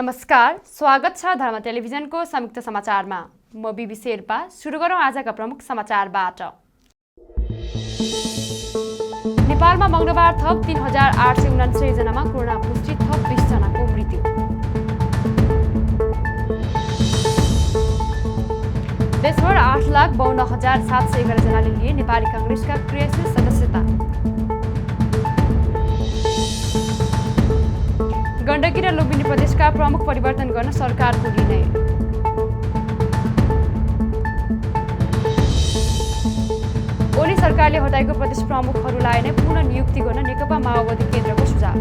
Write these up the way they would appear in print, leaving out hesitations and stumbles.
नमस्कार, स्वागत छ धर्म टेलिभिजनको संयुक्त समाचारमा। म बिबी शेर्पा। सुरु गरौँ आजका प्रमुख समाचारबाट। नेपालमा मंगलबार थप 3869 जनामा कोरोना पुष्टि, थप 20 जनाको मृत्यु। देशभर 8,52,711 जनाले लिए नेपाली कांग्रेसका क्रियाशील सदस्यता। गण्डकी र लुम्बिनी प्रदेशका प्रमुख परिवर्तन गर्न सरकारको निर्णय। ओली सरकारले हटाएको प्रदेश प्रमुखहरूलाई नै पुनः नियुक्ति गर्न नेकपा माओवादी केन्द्रको सुझाव।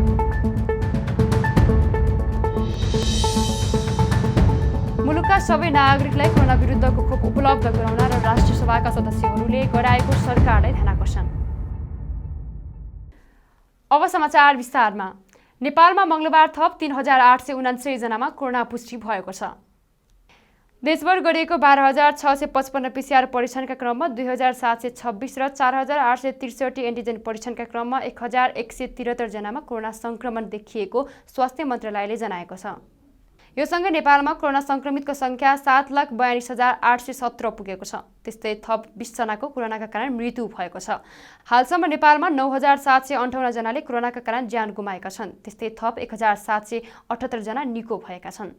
मुलुकका सबै नागरिकलाई कोरोना विरुद्धको खोप उपलब्ध गराउन र राष्ट्रिय सभाका सदस्यहरूले गराएको सरकारलाई ध्यानाकर्षण। अब समाचार विस्तारमा। नेपालमा मंगलबार थप 3869 जनामा कोरोना पुष्टि भएको छ। देशभर गरिएको 12,655 पीसीआर परीक्षणका क्रममा 2,726 र 4,863 एन्टिजेन परीक्षणका क्रममा 1,173 जनामा कोरोना संक्रमण देखिएको स्वास्थ्य मन्त्रालयले जनाएको छ। यो सँगै नेपालमा कोरोना संक्रमितको संख्या 7,42,817 पुगेको छ। त्यस्तै थप 20 जनाको कोरोनाका कारण मृत्यु भएको छ। हालसम्म नेपालमा 9,758 जनाले कोरोनाका कारण ज्यान गुमाएका छन्। त्यस्तै थप 1,778 जना निको भएका छन्।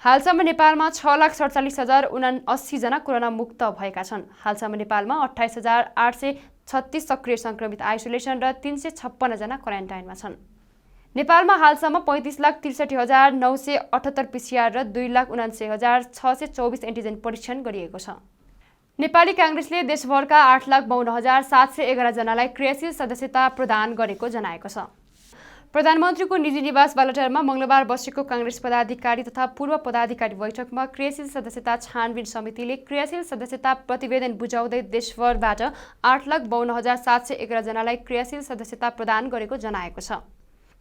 हालसम्म नेपालमा 6,47,079 जना कोरोना मुक्त भएका छन्। हालसम्म नेपालमा 28,836 सक्रिय संक्रमित आइसोलेसन र 356 जना क्वारेन्टाइनमा छन्। नेपालमा हालसम्म 35,63,978 पीसीआर र 2,79,624 एन्टिजेन परीक्षण गरिएको छ। नेपाली कांग्रेसले देशभरका 8,52,711 जनालाई क्रियाशील सदस्यता प्रदान गरेको जनाएको छ। प्रधानमन्त्रीको निजी निवास बालटारमा मंगलबार बसेको कांग्रेस पदाधिकारी तथा पूर्व पदाधिकारी बैठकमा क्रियाशील सदस्यता छानबिन समितिले क्रियाशील सदस्यता प्रतिवेदन बुझाउँदै देशभरबाट 8,52,711 जनालाई क्रियाशील सदस्यता प्रदान गरेको जनाएको छ।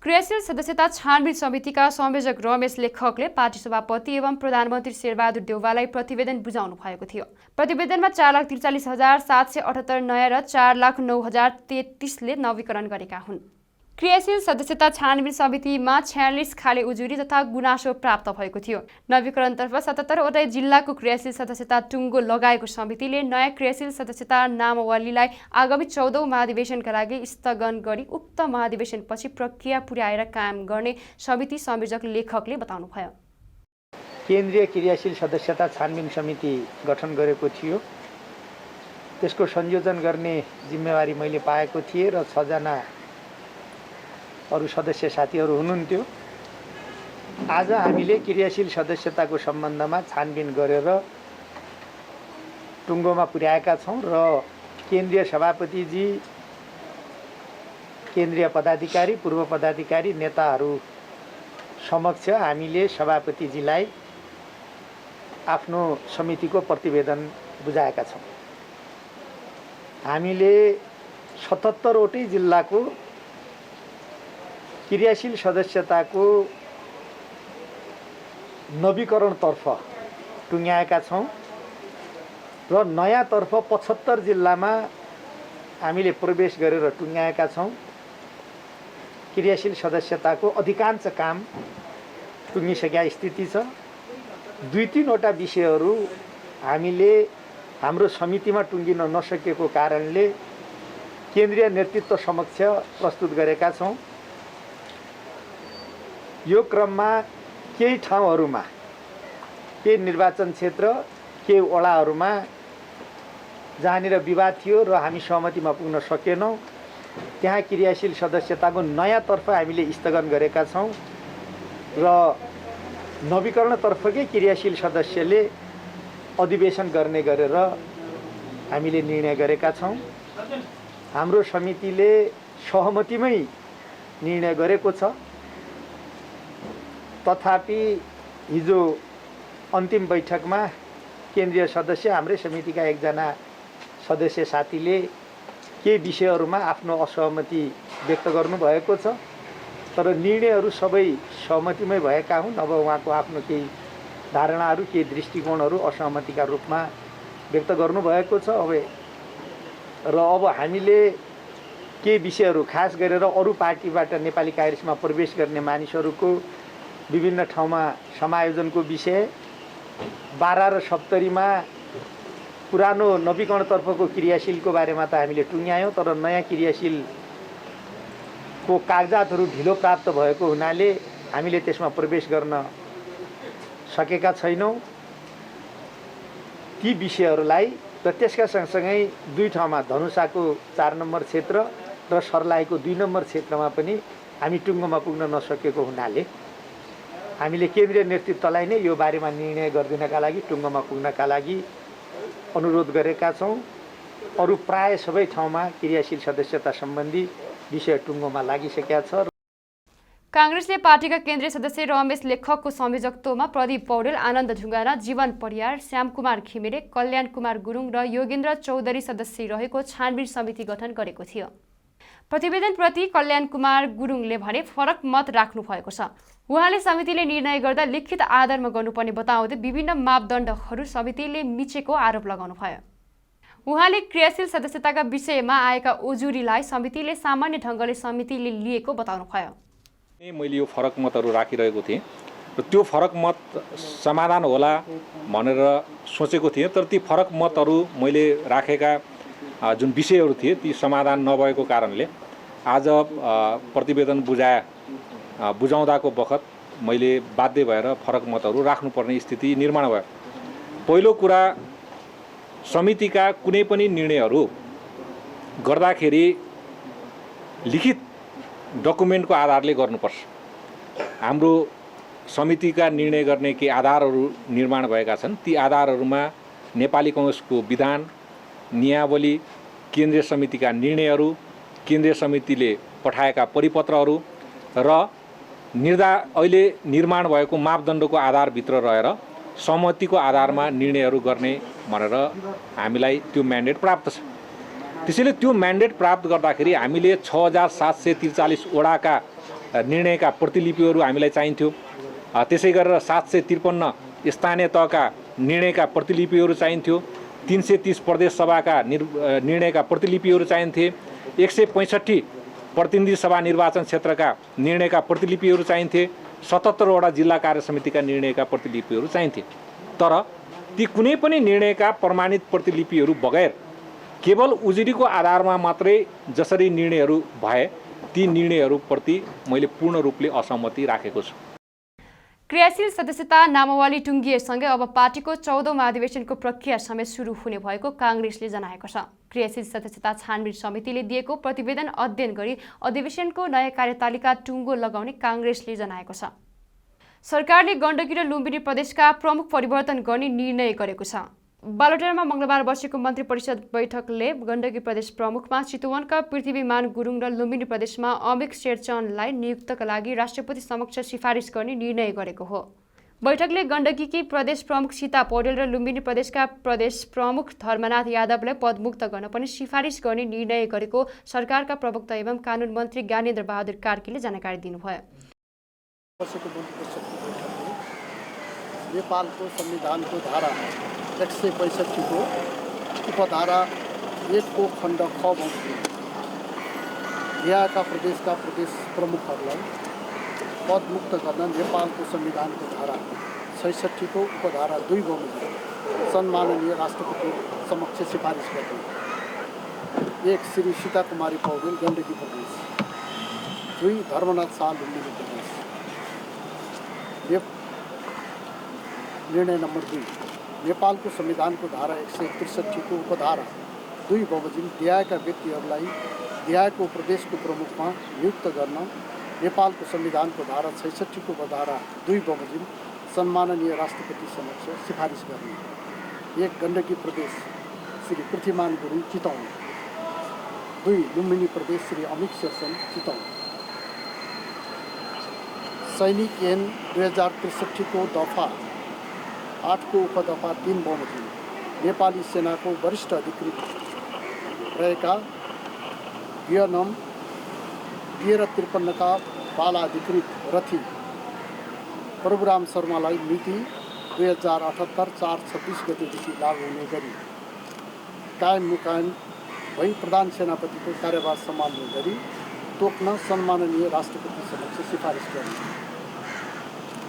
क्रियाशील सदस्यता छानबिन समितिका संयोजक रमेश लेखकले पार्टी सभापति एवं प्रधानमन्त्री शेरबहादुर देउवालाई प्रतिवेदन बुझाउनु भएको थियो। प्रतिवेदनमा 4,43,778 नयाँ र 4,09,033 ले नवीकरण गरेका हुन्। क्रियाशील सदस्यता छानबिन समितिमा 46 खाले उजुरी तथा गुनासो प्राप्त भएको थियो। नवीकरणतर्फ 77 वटा जिल्लाको क्रियाशील सदस्यता टुङ्गो लगाएको समितिले नयाँ क्रियाशील सदस्यता नामावलीलाई आगामी 14औं महाधिवेशनका लागि स्थगन गरी उक्त महाधिवेशनपछि प्रक्रिया पुर्याएर कायम गर्ने समिति संयोजक लेखकले बताउनुभयो। केन्द्रीय क्रियाशील सदस्यता छानबिन समिति गठन गरेको थियो। त्यसको संयोजन गर्ने जिम्मेवारी मैले पाएको थिएँ र 6 जना अरू सदस्य साथीहरू हुनुहुन्थ्यो। आज हामीले क्रियाशील सदस्यताको सम्बन्धमा छानबिन गरेर टुङ्गोमा पुर्याएका छौँ र केन्द्रीय सभापतिजी, केन्द्रीय पदाधिकारी, पूर्व पदाधिकारी, नेताहरू समक्ष हामीले सभापतिजीलाई आफ्नो समितिको प्रतिवेदन बुझाएका छौँ। हामीले 77 वटै जिल्लाको क्रियाशील सदस्यताको नवीकरणतर्फ टुङ्ग्याएका छौँ र नयाँतर्फ 75 जिल्लामा हामीले प्रवेश गरेर टुङ्ग्याएका छौँ। क्रियाशील सदस्यताको अधिकांश काम टुङ्गिसकेका स्थिति छ। 2-3 वटा विषयहरू हामीले हाम्रो समितिमा टुङ्गिन नसकेको कारणले केन्द्रीय नेतृत्व समक्ष प्रस्तुत गरेका छौँ। यो क्रममा केही ठाउँहरूमा, केही निर्वाचन क्षेत्र, केही वडाहरूमा जहाँनिर विवाद थियो र हामी सहमतिमा पुग्न सकेनौँ, त्यहाँ क्रियाशील सदस्यताको नयाँतर्फ हामीले स्थगन गरेका छौँ र नवीकरणतर्फकै क्रियाशील सदस्यले अधिवेशन गर्ने गरेर हामीले निर्णय गरेका छौँ। हाम्रो समितिले सहमतिमै निर्णय गरेको छ। तथापि हिजो अन्तिम बैठकमा केन्द्रीय सदस्य, हाम्रै समितिका एकजना सदस्य साथीले केही विषयहरूमा आफ्नो असहमति व्यक्त गर्नुभएको छ। तर निर्णयहरू सबै सहमतिमै भएका हुन्। अब उहाँको आफ्नो केही धारणाहरू, केही दृष्टिकोणहरू असहमतिका रूपमा व्यक्त गर्नुभएको छ। अब हामीले केही विषयहरू खास गरेर अरू पार्टीबाट नेपाली कांग्रेसमा प्रवेश गर्ने मानिसहरूको विभिन्न ठाउँमा समायोजनको विषय 12 र 70 मा पुरानो नवीकरणतर्फको क्रियाशीलको बारेमा त हामीले टुङ्ग्यायौँ, तर नयाँ क्रियाशीलको कागजातहरू ढिलो प्राप्त भएको हुनाले हामीले त्यसमा प्रवेश गर्न सकेका छैनौँ। ती विषयहरूलाई र त्यसका सँगसँगै 2 ठाउँमा धनुषाको 4 नम्बर क्षेत्र र सर्लाहीको 2 नम्बर क्षेत्रमा पनि हामी टुङ्गोमा पुग्न नसकेको हुनाले हामीले केन्द्रीय नेतृत्वलाई नै यो बारेमा निर्णय गरिदिनका लागि टुङ्गोमा पुग्नका लागि अनुरोध गरेका छौँ। अरू प्राय सबै ठाउँमा क्रियाशील सदस्यता सम्बन्धी विषय टुङ्गोमा लागिसकेका छ। काङ्ग्रेसले पार्टीका केन्द्रीय सदस्य रमेश लेखकको संयोजकत्वमा प्रदीप पौडेल, आनन्द ढुङ्गाना, जीवन परियार, श्यामकुमार घिमिरे, कल्याण कुमार गुरुङ र योगेन्द्र चौधरी सदस्य रहेको छानबिन समिति गठन गरेको थियो। प्रतिवेदनप्रति कल्याण कुमार गुरुङले भने फरक मत राख्नु भएको छ। उहाँले समितिले निर्णय गर्दा लिखित आधारमा गर्नुपर्ने बताउँदै विभिन्न मापदण्डहरू समितिले मिचेको आरोप लगाउनुभयो। उहाँले क्रियाशील सदस्यताका विषयमा आएका उजुरीलाई समितिले सामान्य ढङ्गले समितिले लिएको बताउनुभयो। मैले यो फरक मतहरू राखिरहेको थिएँ र त्यो फरक मत समाधान होला भनेर सोचेको थिएँ, तर ती फरक मतहरू मैले राखेका जुन विषयहरू थिए ती समाधान नभएको कारणले आज प्रतिवेदन बुझाउँदाको बखत मैले बाध्य भएर फरक मतहरू राख्नुपर्ने स्थिति निर्माण भयो। पहिलो कुरा, समितिका कुनै पनि निर्णयहरू गर्दाखेरि लिखित डकुमेन्टको आधारले गर्नुपर्छ। हाम्रो समितिका निर्णय गर्ने केही आधारहरू निर्माण भएका छन्। ती आधारहरूमा नेपाली काङ्ग्रेसको विधान, नियावली, केन्द्रीय समितिका निर्णयहरू, केन्द्रीय समितिले पठाएका परिपत्रहरू र अहिले निर्माण भएको मापदण्डको आधारभित्र रहेर सहमतिको आधारमा निर्णयहरू गर्ने भनेर हामीलाई त्यो म्यान्डेट प्राप्त छ। त्यसैले त्यो म्यान्डेट प्राप्त गर्दाखेरि हामीले 6743 वडाका निर्णयका प्रतिलिपिहरू हामीलाई चाहिन्थ्यो। त्यसै गरेर 753 स्थानीय तहका निर्णयका प्रतिलिपिहरू चाहिन्थ्यो। 330 प्रदेश सभाका निर्णयका प्रतिलिपिहरू चाहिन्थे। 165 प्रतिनिधि सभा निर्वाचन क्षेत्रका निर्णयका प्रतिलिपिहरू चाहिन्थे। 77 वटा जिल्ला कार्य समितिका निर्णयका प्रतिलिपिहरू चाहिन्थे। तर ती कुनै पनि निर्णयका प्रमाणित प्रतिलिपिहरू बगैर केवल उजुरीको आधारमा मात्रै जसरी निर्णयहरू भए ती निर्णयहरूप्रति मैले पूर्ण रूपले असहमति राखेको छु। क्रियाशील सदस्यता नामावली टुङ्गिएसँगै अब पार्टीको 14औं महाधिवेशनको प्रक्रिया समेत सुरु हुने भएको काङ्ग्रेसले जनाएको छ। क्रियाशील सदस्यता छानबिन समितिले दिएको प्रतिवेदन अध्ययन गरी अधिवेशनको नयाँ कार्यतालिका टुङ्गो लगाउने काङ्ग्रेसले जनाएको छ। सरकारले गण्डकी र लुम्बिनी प्रदेशका प्रमुख परिवर्तन गर्ने निर्णय गरेको छ। बालुटारमा मंगलबार बसेको मन्त्री परिषद बैठकले गण्डकी प्रदेश प्रमुखमा चितवनका पृथ्वीमान गुरुङ र लुम्बिनी प्रदेशमा अमिक शेरचनलाई नियुक्तका लागि राष्ट्रपति समक्ष सिफारिस गर्ने निर्णय गरेको हो। बैठकले गण्डकीकी प्रदेश प्रमुख सीता पौडेल र लुम्बिनी प्रदेशका प्रदेश प्रमुख धर्मनाथ यादवलाई पदमुक्त गर्न पनि सिफारिस गर्ने निर्णय गरेको सरकारका प्रवक्ता एवं कानुन मन्त्री ज्ञानेन्द्र बहादुर कार्कीले जानकारी दिनुभयो। नेपालको संविधानको धारा 165 को उपधारा 1 को खण्ड ख बमोजिम यहाँका प्रदेशका प्रदेश प्रमुखहरूलाई पदमुक्त गर्न नेपालको संविधानको धारा 66 को उपधारा 2 बमोजिम सम्माननीय राष्ट्रपति समक्ष सिफारिस गर्ने। 1 श्री सीता कुमारी पौडेल गण्डकी प्रदेश, 2 धर्मनाथ शाह लुम्बिनी प्रदेश। निर्णय नम्बर 2, नेपालको संविधानको धारा 163 को उपधारा 2 बमोजिम दिएका व्यक्तिहरूलाई दिएको प्रदेशको प्रमुखमा नियुक्त गर्न नेपालको संविधानको धारा 66 को उपधारा 2 बमोजिम सम्माननीय राष्ट्रपति समक्ष सिफारिस गर्ने। 1 गण्डकी प्रदेश श्री पृथ्वीमान गुरुङ चितवन, 2 लुम्बिनी प्रदेश श्री अमिक शेरचन चितवन। सैनिक ऐन 2063 को दफा 8 को उपदफा 3 बमोजिम नेपाली सेनाको वरिष्ठ अधिकृत रहेका वियनम 1353 का बाला अधिकृत रथी प्रभुराम शर्मालाई मिति 2078-4-26 गतेदेखि लागू हुने गरी कायम मुकायम भई प्रधान सेनापतिको कार्यभार सम्हाल्ने गरी तोक्न सम्माननीय राष्ट्रपति समक्ष सिफारिस गर्ने।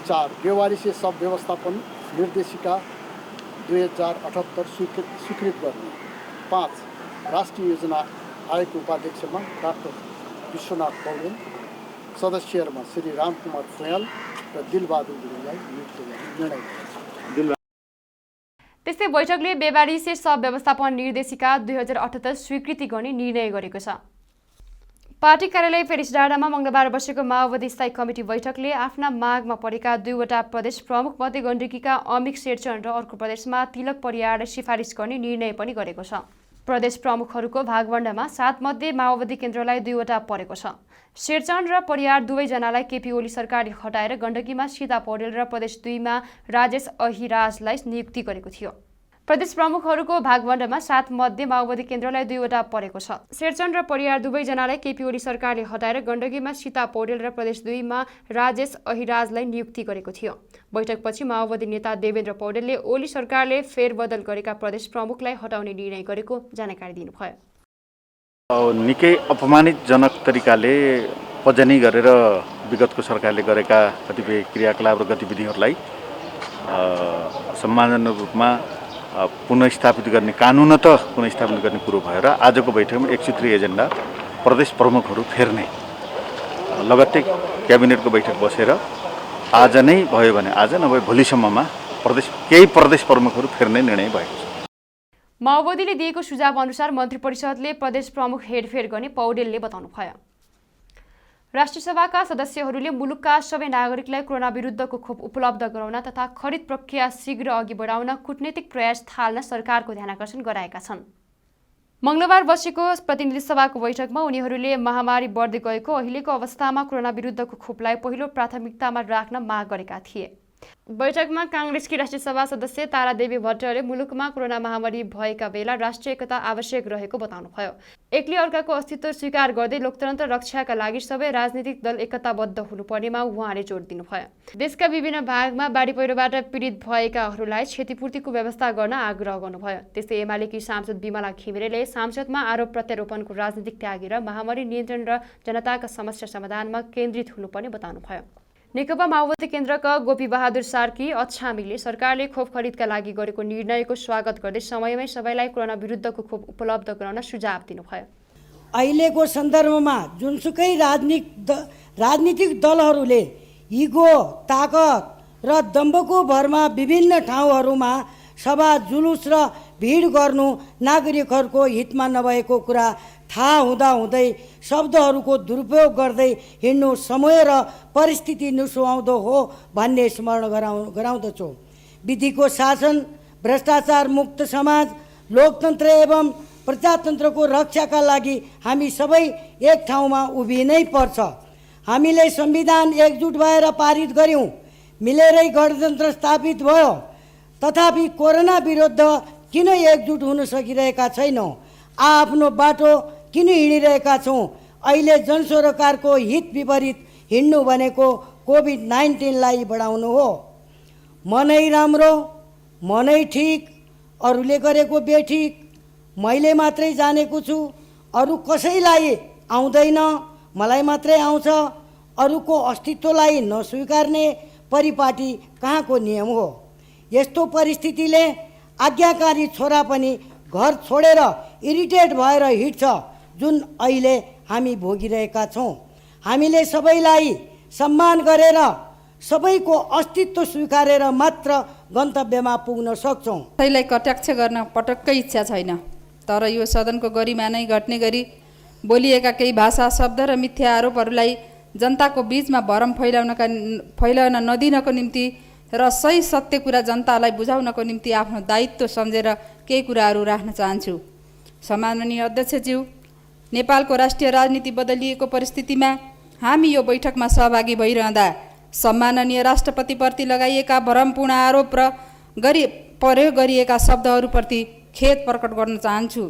4. बेवारिसे सब व्यवस्थापन निर्देशिका 2078 स्वीकृत गर्ने. 5. राष्ट्रिय योजना आयोगको उपाध्यक्षमा डाक्टर विश्वनाथ पौडेल, सदस्यहरूमा श्री रामकुमार फुयाल र दिलबहादुर गुरुङलाई नियुक्त गर्ने निर्णय गरेको छ. त्यस्तै बैठकले बेबारिसे सब व्यवस्थापन निर्देशिका 2078 स्वीकृति गर्ने निर्णय गरेको छ। पार्टी कार्यालय पेरिस डाँडामा मङ्गलबार बसेको माओवादी स्थायी कमिटी बैठकले आफ्ना मागमा परेका 2वटा प्रदेश प्रमुख मध्ये गण्डकीका अमिक शेरचन र अर्को प्रदेशमा तिलक परियारलाई सिफारिस गर्ने निर्णय पनि गरेको छ। प्रदेश प्रमुखहरूको भागवण्डामा 7 मध्ये माओवादी केन्द्रलाई 2वटा परेको छ। शेरचन र परियार दुवैजनालाई केपी ओली सरकारले हटाएर गण्डकीमा सीता पौडेल र प्रदेश 2 मा राजेश अहिराजलाई नियुक्ति गरेको थियो। प्रदेश प्रमुखहरूको भागवण्डामा 7 मध्ये माओवादी केन्द्रलाई 2वटा परेको छ। शेरचन र परियार दुवैजनालाई केपी ओली सरकारले हटाएर गण्डकीमा सीता पौडेल र प्रदेश 2 मा राजेश अहिराजलाई नियुक्ति गरेको थियो। बैठकपछि माओवादी नेता देवेन्द्र पौडेलले ओली सरकारले फेरबदल गरेका प्रदेश प्रमुखलाई हटाउने निर्णय गरेको जानकारी दिनुभयो। निकै अपमानितजनक तरिकाले पजनी गरेर विगतको सरकारले गरेका कतिपय क्रियाकलाप र गतिविधिहरूलाई सम्मानजनक रूपमा पुनर्स्थापित गर्ने, कानुनत पुनर्स्थापित गर्ने कुरो भएर आजको बैठकमा एक सूत्रीय एजेन्डा प्रदेश प्रमुखहरू फेर्ने, लगत्तै क्याबिनेटको बैठक बसेर आज नै भयो भने आज नभए भोलिसम्ममा केही प्रदेश प्रमुखहरू फेर्ने निर्णय भएको छ। माओवादीले दिएको सुझाव अनुसार मन्त्री परिषदले प्रदेश प्रमुख हेरफेर गर्ने पौडेलले बताउनुभयो। राष्ट्रिय सभाका सदस्यहरूले मुलुकका सबै नागरिकलाई कोरोना विरुद्धको खोप उपलब्ध गराउन तथा खरिद प्रक्रिया शीघ्र अघि बढाउन कूटनीतिक प्रयास थाल्न सरकारको ध्यानाकर्षण गराएका छन्। मङ्गलबार बसेको प्रतिनिधि सभाको बैठकमा उनीहरूले महामारी बढ्दै गएको अहिलेको अवस्थामा कोरोना विरुद्धको खोपलाई पहिलो प्राथमिकतामा राख्न माग गरेका थिए। बैठकमा काङ्ग्रेसकी राष्ट्रिय सभा सदस्य तारादेवी भट्टले मुलुकमा कोरोना महामारी भएका बेला राष्ट्रिय एकता आवश्यक रहेको बताउनुभयो। एकले अर्काको अस्तित्व स्वीकार गर्दै लोकतन्त्र रक्षाका लागि सबै राजनीतिक दल एकताबद्ध हुनुपर्नेमा उहाँले जोड दिनुभयो। देशका विभिन्न भागमा बाढी पहिरोबाट पीडित भएकाहरूलाई क्षतिपूर्तिको व्यवस्था गर्न आग्रह गर्नुभयो। त्यस्तै एमालेकी सांसद बिमला घिमिरेले सांसदमा आरोप प्रत्यारोपणको राजनीतिक त्यागेर महामारी नियन्त्रण र जनताका समस्या समाधानमा केन्द्रित हुनुपर्ने बताउनुभयो। नेकपा माओवादी केन्द्रका गोपी बहादुर सार्की अछामीले सरकारले खोप खरिदका लागि गरेको निर्णयको स्वागत गर्दै समयमै सबैलाई कोरोना विरुद्धको खोप उपलब्ध गराउन सुझाव दिनुभयो। अहिलेको सन्दर्भमा जुनसुकै राजनीतिक दलहरूले इगो, ताकत र दम्बको भरमा विभिन्न ठाउँहरूमा सभा जुलुस र भिड गर्नु नागरिकहरूको हितमा नभएको कुरा थाहा हुँदाहुँदै शब्दहरूको दुरुपयोग गर्दै हिँड्नु समय र परिस्थिति नुसुहाउँदो हो भन्ने स्मरण गराउँदछु। विधिको शासन, भ्रष्टाचार मुक्त समाज, लोकतन्त्र एवं प्रजातन्त्रको रक्षाका लागि हामी सबै एक ठाउँमा उभिनै पर्छ। हामीले संविधान एकजुट भएर पारित गर्यौँ, मिलेरै गणतन्त्र स्थापित भयो। तथापि कोरोना विरुद्ध किन एकजुट हुन सकिरहेका छैनौँ? आफ्नो बाटो किन हिँडिरहेका छौँ? अहिले जनसरोकारको हित विपरीत हिँड्नु भनेको कोभिड-19लाई बढाउनु हो। मनै राम्रो, मनै ठिक, अरूले गरेको बेठिक, मैले मात्रै जानेको छु, अरू कसैलाई आउँदैन, मलाई मात्रै आउँछ, अरूको अस्तित्वलाई नस्वीकार्ने परिपाटी कहाँको नियम हो? यस्तो परिस्थितिले आज्ञाकारी छोरा पनि घर छोडेर इरिटेट भएर हिँड्छ, जुन अहिले हामी भोगिरहेका छौँ। हामीले सबैलाई सम्मान गरेर सबैको अस्तित्व स्वीकारेर मात्र गन्तव्यमा पुग्न सक्छौँ। कसैलाई कटाक्ष गर्न पटक्कै इच्छा छैन, तर यो सदनको गरिमा नै घट्ने गरी बोलिएका केही भाषा, शब्द र मिथ्या आरोपहरूलाई जनताको बीचमा भरम फैलाउन नदिनको निम्ति र सही सत्य कुरा जनतालाई बुझाउनको निम्ति आफ्नो दायित्व सम्झेर केही कुराहरू राख्न चाहन्छु। सम्माननीय अध्यक्षज्यू, नेपालको राष्ट्रिय राजनीति बदलिएको परिस्थितिमा हामी यो बैठकमा सहभागी भइरहँदा सम्माननीय राष्ट्रपतिप्रति लगाइएका भ्रमपूर्ण आरोप र प्रयोग गरिएका शब्दहरूप्रति खेद प्रकट गर्न चाहन्छु।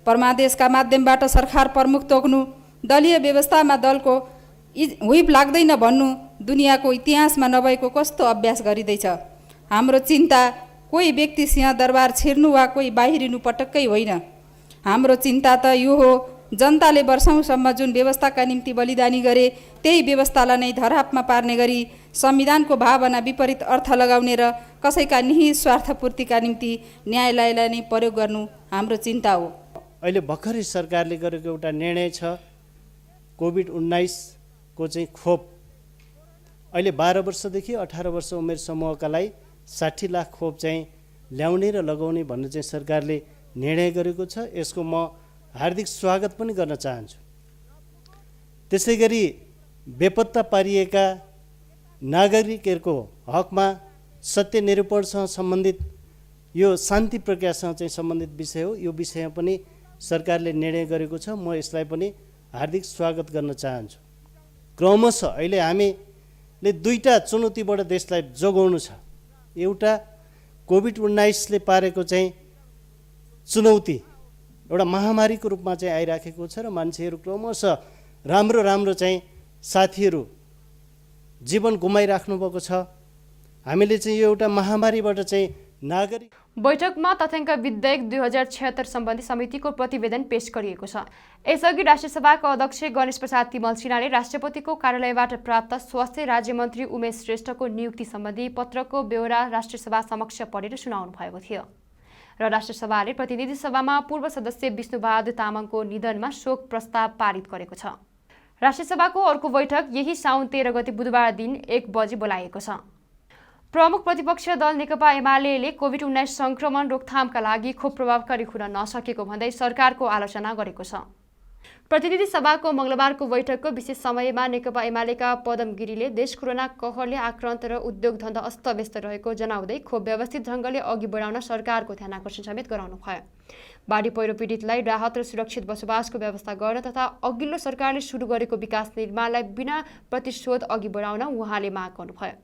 परमादेशका माध्यमबाट सरकार प्रमुख तोक्नु, दलीय व्यवस्थामा दलको हुइप लाग्दैन भन्नु दुनियाँको इतिहासमा नभएको कस्तो अभ्यास गरिँदैछ। हाम्रो चिन्ता कोही व्यक्ति सिंहदरबार छिर्नु वा कोही बाहिरिनु पटक्कै होइन। हाम्रो चिन्ता त यो हो, जनताले वर्षौँसम्म जुन व्यवस्थाका निम्ति बलिदानी गरे त्यही व्यवस्थालाई नै धरापमा पार्ने गरी संविधानको भावना विपरीत अर्थ लगाउने र कसैका निहित स्वार्थपूर्तिका निम्ति न्यायालयलाई नै प्रयोग गर्नु हाम्रो चिन्ता हो। अहिले भर्खरै सरकारले गरेको एउटा निर्णय छ कोभिड-19 को चाहिँ खोप अहिले 12 वर्षदेखि 18 वर्ष उमेर समूहकालाई 60 लाख खोप चाहिँ ल्याउने र लगाउने भन्ने चाहिँ सरकारले निर्णय गरेको छ। यसको म हार्दिक स्वागत पनि गर्न चाहन्छु। त्यसै गरी बेपत्ता पारिएका नागरिकहरूको हकमा सत्य निरूपणसँग सम्बन्धित यो शान्ति प्रक्रियासँग चाहिँ सम्बन्धित विषय हो। यो विषयमा पनि सरकारले निर्णय गरेको छ। म यसलाई पनि हार्दिक स्वागत गर्न चाहन्छु। क्रमशः अहिले हामीले दुईटा चुनौतीबाट देशलाई जोगाउनु छ। एउटा कोभिड-19 ले पारेको चाहिँ चुनौती एउटा महामारीको रूपमा चाहिँ आइराखेको छ र मान्छेहरू क्रमशः राम्रो चाहिँ साथीहरू जीवन गुमाइराख्नु भएको छ। हामीले चाहिँ यो एउटा महामारीबाट चाहिँ नागरिक बैठकमा तथ्याङ्क विधेयक 2076 सम्बन्धी समितिको प्रतिवेदन पेश गरिएको छ। यसअघि राष्ट्रिय सभाका अध्यक्ष गणेश प्रसाद तिमल सिन्हाले राष्ट्रपतिको कार्यालयबाट प्राप्त स्वास्थ्य राज्यमन्त्री उमेश श्रेष्ठको नियुक्ति सम्बन्धी पत्रको बेहोरा राष्ट्रिय सभा समक्ष पढेर सुनाउनु भएको थियो र राष्ट्रिय सभाले प्रतिनिधि सभामा पूर्व सदस्य विष्णुबहादुर तामाङको निधनमा शोक प्रस्ताव पारित गरेको छ। राष्ट्रिय सभाको अर्को बैठक यही साउन 13 गते बुधबार दिन 1 बजे बोलाइएको छ। प्रमुख प्रतिपक्षी दल नेकपा एमाले कोभिड-19 संक्रमण रोकथामका लागि खोप प्रभावकारी हुन नसकेको भन्दै सरकारको आलोचना गरेको छ। प्रतिनिधि सभाको मंगलबारको बैठकको विशेष समयमा नेकपा एमालेका पदम गिरीले देश कोरोना कहरले आक्रान्त र उद्योग धन्दा अस्तव्यस्त रहेको जनाउँदै खोप व्यवस्थित ढङ्गले अघि बढाउन सरकारको ध्यान आकर्षण समेत गराउनु भयो। बाढी पहिरो पीडितलाई राहत र सुरक्षित बसोबासको व्यवस्था गर्न तथा अघिल्लो सरकारले सुरु गरेको विकास निर्माणलाई बिना प्रतिशोध अघि बढाउन उहाँले माग गर्नुभयो।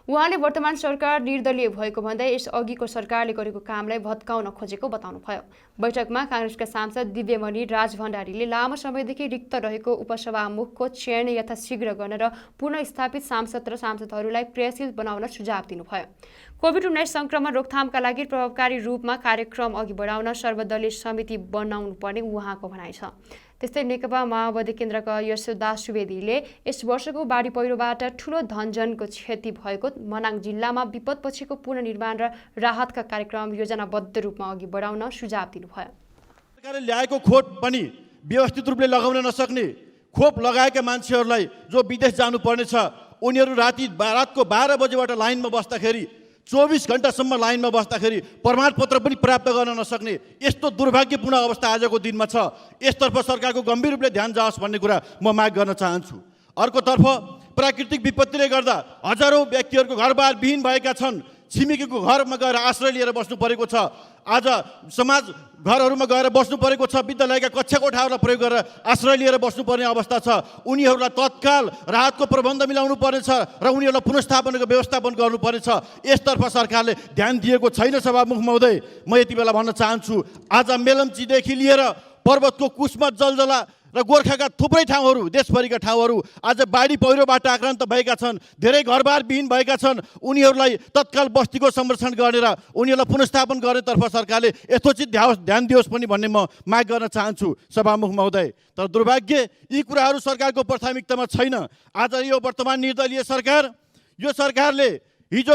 उहाँले वर्तमान सरकार निर्दलीय भएको भन्दै यस अघिको सरकारले गरेको कामलाई भत्काउन खोजेको बताउनुभयो। बैठकमा कांग्रेसका सांसद दिव्यमणि राज भण्डारीले लामो समयदेखि रिक्त रहेको उपसभामुखको चयन यथाशीघ्र गर्न र पुनर्स्थापित सांसद र सांसदहरूलाई क्रियाशील बनाउन सुझाव दिनुभयो। कोभिड-19 संक्रमण रोकथामका लागि प्रभावकारी रूपमा कार्यक्रम अघि बढाउन सर्वदलीय समिति बनाउनु पर्ने उहाँको भनाइ छ। त्यस्तै नेकपा माओवादी केन्द्रका यशोदास सुवेदीले यस वर्षको बाढी पहिरोबाट ठूलो धनजनको क्षति भएको मनाङ जिल्लामा विपदपछिको पुनर्निर्माण र राहतका कार्यक्रम योजनाबद्ध रूपमा अघि बढाउन सुझाव दिनुभयो। सरकारले ल्याएको खोप पनि व्यवस्थित रूपले लगाउन नसक्ने, खोप लगाएका मान्छेहरूलाई जो विदेश जानुपर्ने छ उनीहरू रातको 12 बजेबाट लाइनमा बस्दाखेरि 24 घण्टासम्म लाइनमा बस्दाखेरि प्रमाणपत्र पनि प्राप्त गर्न नसक्ने यस्तो दुर्भाग्यपूर्ण अवस्था आजको दिनमा छ। यसतर्फ सरकारको गम्भीर रूपले ध्यान जाओस् भन्ने कुरा म माग गर्न चाहन्छु। अर्कोतर्फ प्राकृतिक विपत्तिले गर्दा हजारौँ व्यक्तिहरूको घरबार विहीन भएका छन्। छिमेकीको घरमा गएर आश्रय लिएर बस्नु परेको छ। आज समाज घरहरूमा गएर बस्नु परेको छ। विद्यालयका कक्षा कोठाहरूलाई प्रयोग गरेर आश्रय लिएर बस्नुपर्ने अवस्था छ। उनीहरूलाई तत्काल राहतको प्रबन्ध मिलाउनु पर्नेछ र उनीहरूलाई पुनर्स्थापनाको व्यवस्थापन गर्नुपर्नेछ। यसतर्फ सरकारले ध्यान दिएको छैन। सभामुख महोदय, म यति बेला भन्न चाहन्छु, आज मेलम्चीदेखि लिएर पर्वतको कुस्मा जलजला र गोर्खाका थुप्रै ठाउँहरू, देशभरिका ठाउँहरू आज बाढी पहिरोबाट आक्रान्त भएका छन्। धेरै घरबार विहीन भएका छन्। उनीहरूलाई तत्काल बस्तीको संरक्षण गरेर उनीहरूलाई पुनर्स्थापन गर्नेतर्फ सरकारले यथोचित ध्यान दियोस् पनि भन्ने म माग गर्न चाहन्छु सभामुख महोदय। तर दुर्भाग्य यी कुराहरू सरकारको प्राथमिकतामा छैन। आज यो वर्तमान निर्दलीय सरकार, यो सरकारले हिजो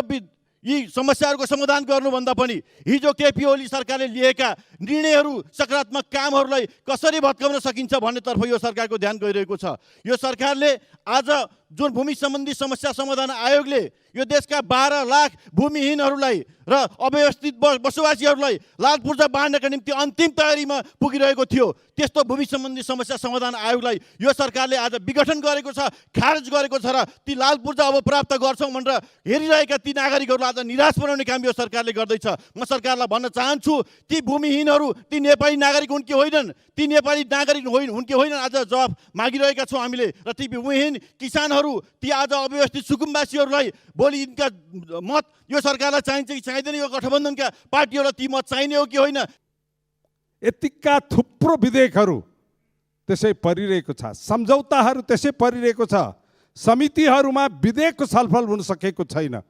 यी समस्याहरूको समाधान गर्नुभन्दा पनि हिजो केपी ओली सरकारले लिएका निर्णयहरू, सकारात्मक कामहरूलाई कसरी भत्काउन सकिन्छ भन्नेतर्फ यो सरकारको ध्यान गइरहेको छ। यो सरकारले आज जुन भूमि सम्बन्धी समस्या समाधान आयोगले यो देशका 12 लाख भूमिहीनहरूलाई र अव्यवस्थित बसोबासीहरूलाई लाल पूर्जा बाँड्नका निम्ति अन्तिम तयारीमा पुगिरहेको थियो, त्यस्तो भूमि सम्बन्धी समस्या समाधान आयोगलाई यो सरकारले आज विघटन गरेको छ, खारेज गरेको छ र ती लाल पूर्जा अब प्राप्त गर्छौँ भनेर हेरिरहेका ती नागरिकहरूलाई आज निराश बनाउने काम यो सरकारले गर्दैछ। म सरकारलाई भन्न चाहन्छु, ती भूमिहीनहरू ती नेपाली नागरिक हुन् कि होइनन्, ती नेपाली नागरिक हुन् कि होइनन्, आज जवाफ मागिरहेका छौँ हामीले। र ती भूमिहीन किसानहरू, ती आज अव्यवस्थित सुकुम्बासीहरूलाई भोलि यिनका मत यो सरकारलाई चाहिन्छ कि चाहिँदैन, यो गठबन्धनका पार्टीहरूलाई ती मत चाहिने हो कि होइन। यतिका थुप्रो विधेयकहरू त्यसै परिरहेको छ, सम्झौताहरू त्यसै परिरहेको छ, समितिहरूमा विधेयकको छलफल हुन सकेको छैन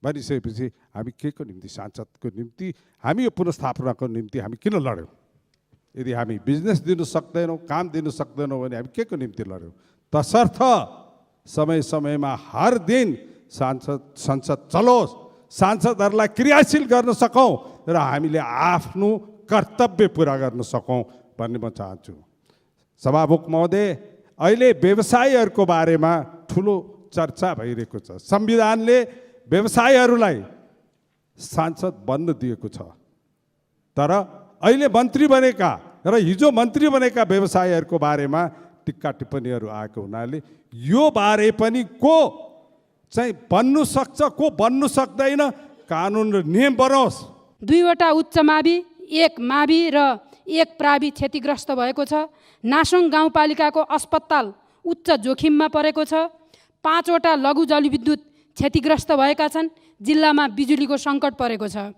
भनिसकेपछि हामी के को निम्ति, सांसदको निम्ति, हामी यो पुनर्स्थापनाको निम्ति हामी किन लड्यौँ? यदि हामी बिजनेस दिनु सक्दैनौँ, काम दिनु सक्दैनौँ भने हामी के को निम्ति लड्यौँ? तसर्थ समय समयमा हर दिन संसद चलोस्, सांसदहरूलाई क्रियाशील गर्न सकौँ र हामीले आफ्नो कर्तव्य पुरा गर्न सकौँ भन्ने म चाहन्छु। सभामुख महोदय, अहिले व्यवसायीहरूको बारेमा ठुलो चर्चा भइरहेको छ। संविधानले व्यवसायीहरूलाई सांसद बन्न दिएको छ, तर अहिले मन्त्री बनेका र हिजो मन्त्री बनेका व्यवसायीहरूको बारेमा टिक्का टिप्पणीहरू आएको हुनाले यो बारे पनि को चाहिँ बन्नु सक्छ, को बन्नु सक्दैन, कानुन र नियम बनोस्। 2वटा उच्च मावि, 1 मावि र 1 प्रावि क्षतिग्रस्त भएको छ। नासोङ गाउँपालिकाको अस्पताल उच्च जोखिममा परेको छ। 5वटा लघु जलविद्युत क्षतिग्रस्त भएका छन्। जिल्लामा बिजुलीको सङ्कट परेको छ।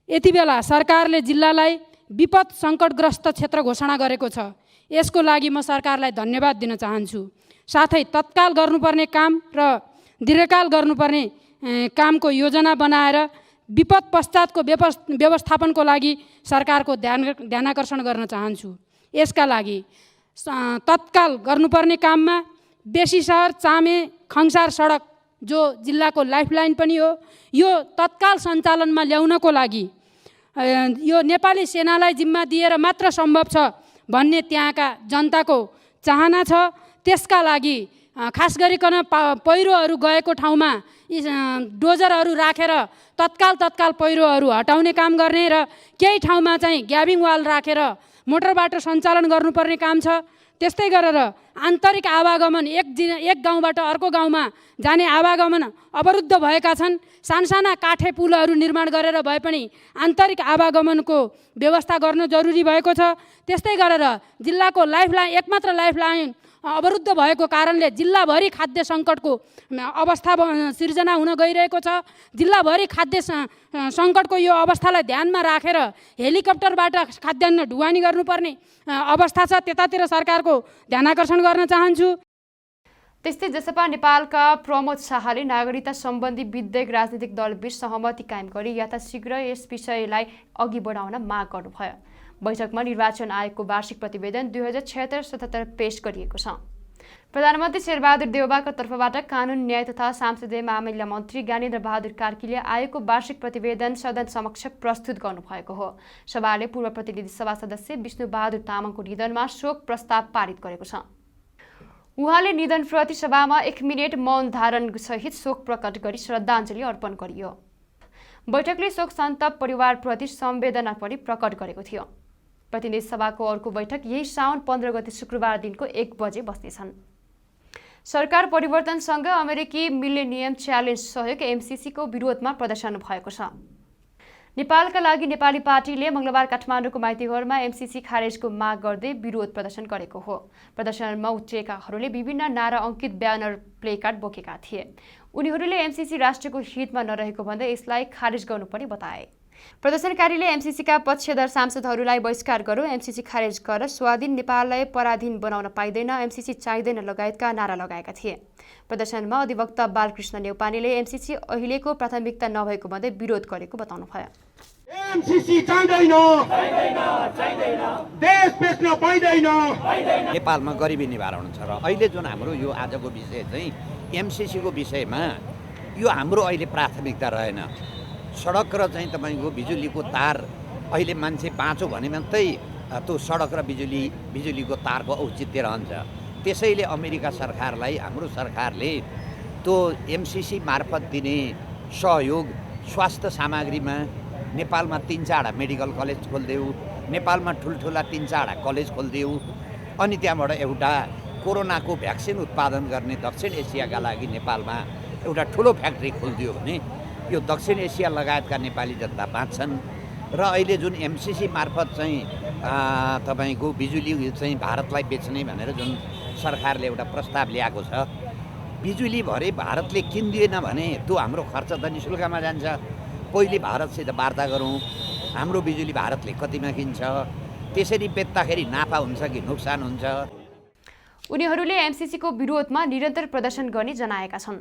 यति बेला सरकारले जिल्लालाई विपद सङ्कटग्रस्त क्षेत्र घोषणा गरेको छ। यसको लागि म सरकारलाई धन्यवाद दिन चाहन्छु। साथै तत्काल गर्नुपर्ने काम र दीर्घकाल गर्नुपर्ने कामको योजना बनाएर विपद पश्चातको व्यवस्थापनको लागि सरकारको ध्यानाकर्षण गर्न चाहन्छु। यसका लागि तत्काल गर्नुपर्ने काममा बेसी सहर चामे खङसार सडक जो जिल्लाको लाइफलाइन पनि हो, यो तत्काल सञ्चालनमा ल्याउनको लागि यो नेपाली सेनालाई जिम्मा दिएर मात्र सम्भव छ भन्ने त्यहाँका जनताको चाहना छ। त्यसका लागि खास गरिकन पहिरोहरू गएको ठाउँमा डोजरहरू राखेर तत्काल पहिरोहरू हटाउने काम गर्ने र केही ठाउँमा चाहिँ ग्याबिङ वाल राखेर मोटर बाटो सञ्चालन गर्नुपर्ने काम छ। त्यस्तै गरेर आन्तरिक आवागमन एक गाउँबाट अर्को गाउँमा जाने आवागमन अवरुद्ध भएका छन्। सानसाना काठे पुलहरू निर्माण गरेर भए पनि आन्तरिक आवागमनको व्यवस्था गर्न जरुरी भएको छ। त्यस्तै गरेर जिल्लाको लाइफलाइन, एकमात्र लाइफलाइन अवरुद्ध भएको कारणले जिल्लाभरि खाद्य सङ्कटको अवस्था सिर्जना हुन गइरहेको छ। जिल्लाभरि खाद्य सङ्कटको यो अवस्थालाई ध्यानमा राखेर हेलिकप्टरबाट खाद्यान्न ढुवानी गर्नुपर्ने अवस्था छ। त्यतातिर सरकारको ध्यानाकर्षण गर्न चाहन्छु। त्यस्तै जसपा नेपालका प्रमोद शाहले नागरिकता सम्बन्धी विधेयक राजनीतिक दलबीच सहमति कायम गरी यथाशीघ्र यस विषयलाई अघि बढाउन माग गर्नुभयो। बैठकमा निर्वाचन आयोगको वार्षिक प्रतिवेदन 2076-77 पेश गरिएको छ। प्रधानमन्त्री शेरबहादुर देउवाको तर्फबाट कानुन न्याय तथा संसदीय मामिला मन्त्री ज्ञानेन्द्र बहादुर कार्कीले आयोगको वार्षिक प्रतिवेदन सदन समक्ष प्रस्तुत गर्नुभएको हो। सभाले पूर्व प्रतिनिधि सभा सदस्य विष्णु बहादुर तामाङको निधनमा शोक प्रस्ताव पारित गरेको छ। उहाँले निधनप्रति सभामा 1 मिनेट मौन धारण सहित शोक प्रकट गरी श्रद्धाञ्जली अर्पण गरियो। बैठकले शोक सन्तप्त परिवारप्रति संवेदना पनि प्रकट गरेको थियो। प्रतिनिधि सभाको अर्को बैठक यही साउन 15 गते शुक्रबार दिनको 1 बजे बस्नेछन्। सरकार परिवर्तनसँग अमेरिकी मिलेनियम च्यालेन्ज सहयोग एमसीसीको विरोधमा प्रदर्शन भएको छ। नेपालका लागि नेपाली पार्टीले मङ्गलबार काठमाडौँको माइतीघरमा एमसीसी खारेजको माग गर्दै विरोध प्रदर्शन गरेको हो। प्रदर्शनमा उत्रिएकाहरूले विभिन्न नारा अङ्कित ब्यानर प्लेकार्ड बोकेका थिए। उनीहरूले एमसीसी राष्ट्रको हितमा नरहेको भन्दै यसलाई खारेज गर्नुपर्ने बताए। प्रदर्शनकारीले एमसीसीका पक्षधर सांसदहरूलाई बहिष्कार गरो, एमसीसी खारेज गर, स्वाधीन नेपाललाई पराधीन बनाउन पाइँदैन, एमसीसी चाहिँदैन लगायतका नारा लगाएका थिए। प्रदर्शनमा अधिवक्ता बालकृष्ण नेउपानेले एमसीसी अहिलेको प्राथमिकता नभएको भन्दै विरोध गरेको बताउनुभयो। एमसीसी चाहिँदैन, देश बेच्न पाइँदैन। नेपालमा गरिबी निवारण छ र अहिले जुन हाम्रो यो आजको विषय चाहिँ एमसीसीको विषयमा यो हाम्रो अहिले प्राथमिकता रहेन। सडक र चाहिँ तपाईँको बिजुलीको तार अहिले मान्छे बाँचो भने मात्रै त्यो सडक र बिजुलीको तारको औचित्य रहन्छ। त्यसैले अमेरिका सरकारलाई हाम्रो सरकारले त्यो एमसीसी मार्फत दिने सहयोग स्वास्थ्य सामग्रीमा नेपालमा 3-4 मेडिकल कलेज खोलिदेऊ, नेपालमा ठुल्ठुला 3-4 कलेज खोलिदेऊ, अनि त्यहाँबाट एउटा कोरोनाको भ्याक्सिन उत्पादन गर्ने दक्षिण एसियाका लागि नेपालमा एउटा ठुलो फ्याक्ट्री खोलिदियो भने यो दक्षिण एसिया लगायतका नेपाली जनता बाँच्छन्। र अहिले जुन एमसीसी मार्फत चाहिँ तपाईँको बिजुली चाहिँ भारतलाई बेच्ने भनेर जुन सरकारले एउटा प्रस्ताव ल्याएको छ, बिजुली भरे भारतले किन्दिएन भने त्यो हाम्रो खर्च त निशुल्कमा जान्छ। पहिले भारतसित वार्ता गरौँ, हाम्रो बिजुली भारतले कतिमा किन्छ, त्यसरी बेच्दाखेरि नाफा हुन्छ कि नोक्सान हुन्छ। उनीहरूले एमसीसीको विरोधमा निरन्तर प्रदर्शन गर्ने जनाएका छन्।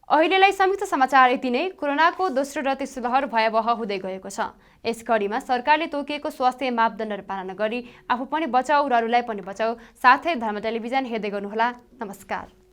अहिलेलाई संयुक्त समाचार यति नै। कोरोनाको दोस्रो र तेस्रो लहर भयावह हुँदै गएको छ। यस कडीमा सरकारले तोकिएको स्वास्थ्य मापदण्डहरू पालना गरी आफू पनि बचाऊ र अरूलाई पनि बचाऊ। साथै धर्म टेलिभिजन हेर्दै गर्नुहोला। नमस्कार।